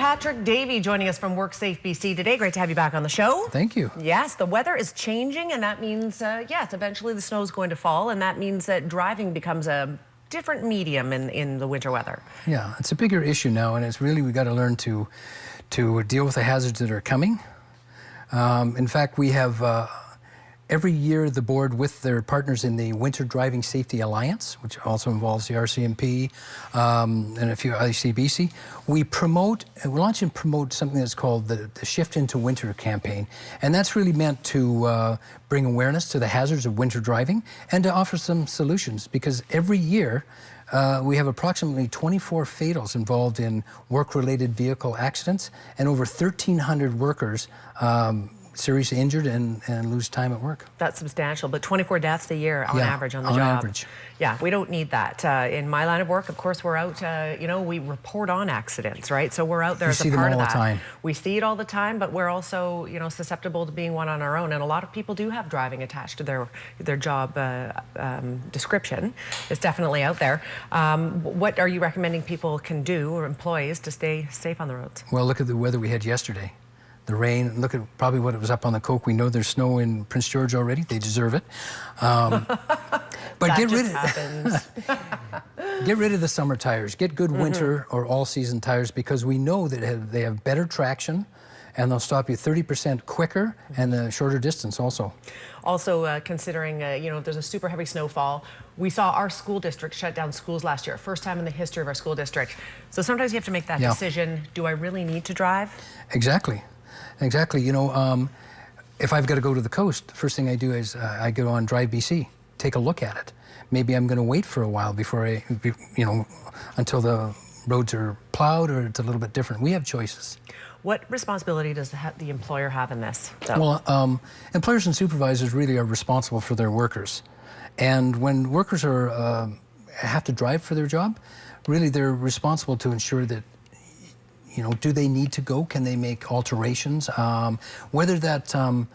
Patrick Davey joining us from WorkSafe BC today. Great to have you back on the show. Thank you. Yes, the weather is changing, and that means, yes, eventually the snow is going to fall, and that means that driving becomes a different medium in the winter weather. Yeah, it's a bigger issue now, and it's really, we got to learn to deal with the hazards that are coming. In fact, we have every year the board with their partners in the Winter Driving Safety Alliance, which also involves the RCMP and a few ICBC, we launch and promote something that's called the Shift into Winter campaign. And that's really meant to bring awareness to the hazards of winter driving and to offer some solutions, because every year we have approximately 24 fatals involved in work-related vehicle accidents, and over 1,300 workers seriously injured and lose time at work. That's substantial, but 24 deaths a year on average on the job. On average. Yeah, we don't need that. In my line of work, of course, we're out, we report on accidents, right? So we're out there as a part of that. We see them all the time. We see it all the time, but we're also, susceptible to being one on our own. And a lot of people do have driving attached to their job description. It's definitely out there. What are you recommending people can do, or employees, to stay safe on the roads? Well, look at the weather we had yesterday. The rain, look at probably what it was up on the Coke. We know there's snow in Prince George already. They deserve it. But get rid of the summer tires. Get good winter or all-season tires, because we know that they have better traction, and they'll stop you 30% quicker and a shorter distance also. Also, considering, there's a super heavy snowfall. We saw our school district shut down schools last year. First time in the history of our school district. So sometimes you have to make that decision. Do I really need to drive? Exactly. Exactly. If I've got to go to the coast, the first thing I do is I go on Drive BC, take a look at it. Maybe I'm going to wait for a while before until the roads are plowed, or it's a little bit different. We have choices. What responsibility does the employer have in this, though? Well, employers and supervisors really are responsible for their workers. And when workers have to drive for their job, really they're responsible to ensure that, do they need to go? Can they make alterations? Whether that, and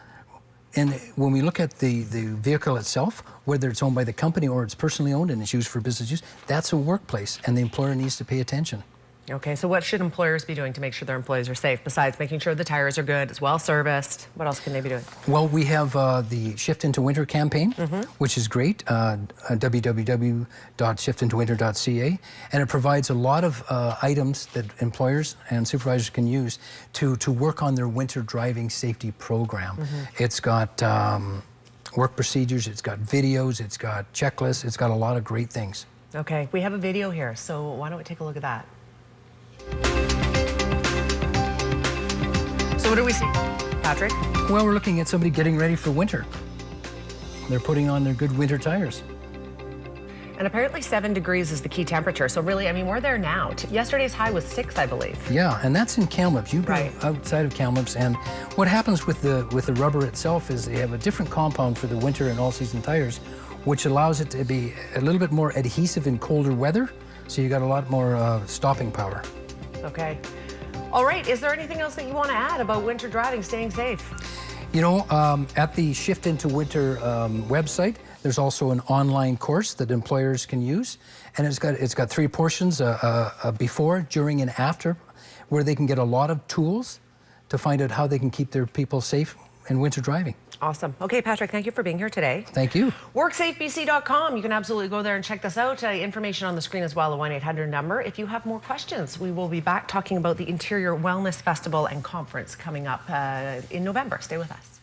when we look at the vehicle itself, whether it's owned by the company or it's personally owned and it's used for business use, that's a workplace, and the employer needs to pay attention. Okay, so what should employers be doing to make sure their employees are safe, besides making sure the tires are good, it's well serviced? What else can they be doing? Well, we have the Shift into Winter campaign, which is great, www.shiftintowinter.ca, and it provides a lot of items that employers and supervisors can use to work on their winter driving safety program. It's got work procedures, it's got videos, it's got checklists, it's got a lot of great things. Okay, we have a video here, so why don't we take a look at that? So what do we see, Patrick? Well, we're looking at somebody getting ready for winter. They're putting on their good winter tires. And apparently 7 degrees is the key temperature. So really, we're there now. Yesterday's high was 6, I believe. Yeah, and that's in Kamloops. You've been outside of Kamloops, and what happens with the rubber itself is they have a different compound for the winter and all-season tires, which allows it to be a little bit more adhesive in colder weather. So you got a lot more stopping power. Okay. All right, is there anything else that you want to add about winter driving, staying safe? At the Shift into Winter website, there's also an online course that employers can use, and it's got 3 portions, before, during, and after, where they can get a lot of tools to find out how they can keep their people safe in winter driving. Awesome. Okay, Patrick, thank you for being here today. Thank you. WorksafeBC.com. You can absolutely go there and check this out. Information on the screen as well, a 1-800 number. If you have more questions, we will be back talking about the Interior Wellness Festival and Conference coming up in November. Stay with us.